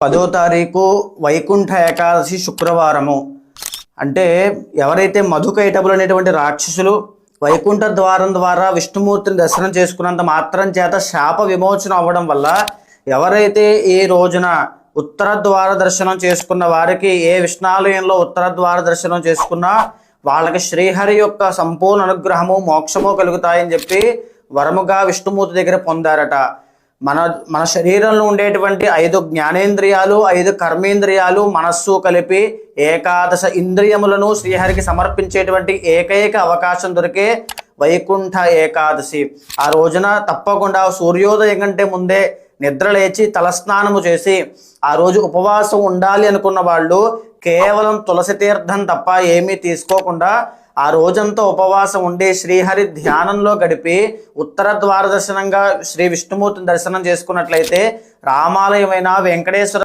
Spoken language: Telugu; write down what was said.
10వ తారీఖు వైకుంఠ ఏకాదశి శుక్రవారము. అంటే ఎవరైతే మధుకైటబులు అనేటువంటి రాక్షసులు వైకుంఠ ద్వారం ద్వారా విష్ణుమూర్తిని దర్శనం చేసుకున్నంత మాత్రం చేత శాప విమోచన అవ్వడం వల్ల ఎవరైతే ఈ రోజున ఉత్తర ద్వార దర్శనం చేసుకున్న వారికి ఏ విష్ణాలయంలో ఉత్తర ద్వార దర్శనం చేసుకున్నా వాళ్ళకి శ్రీహరి యొక్క సంపూర్ణ అనుగ్రహము మోక్షము కలుగుతాయని చెప్పి వరముగా విష్ణుమూర్తి దగ్గర పొందారట. మన శరీరంలో ఉండేటువంటి 5 జ్ఞానేంద్రియాలు, 5 కర్మేంద్రియాలు, మనస్సు కలిపి ఏకాదశ ఇంద్రియములను శ్రీహరికి సమర్పించేటువంటి ఏకైక అవకాశం దొరికే వైకుంఠ ఏకాదశి. ఆ రోజున తప్పకుండా సూర్యోదయం కంటే ముందే నిద్ర లేచి తలస్నానము చేసి ఆ రోజు ఉపవాసం ఉండాలి అనుకున్న వాళ్ళు కేవలం తులసి తీర్థం తప్ప ఏమీ తీసుకోకుండా ఆ రోజంతా ఉపవాసం ఉండి శ్రీహరి ధ్యానంలో గడిపి ఉత్తర ద్వార దర్శనంగా శ్రీ విష్ణుమూర్తిని దర్శనం చేసుకున్నట్లయితే రామాలయమైన వెంకటేశ్వర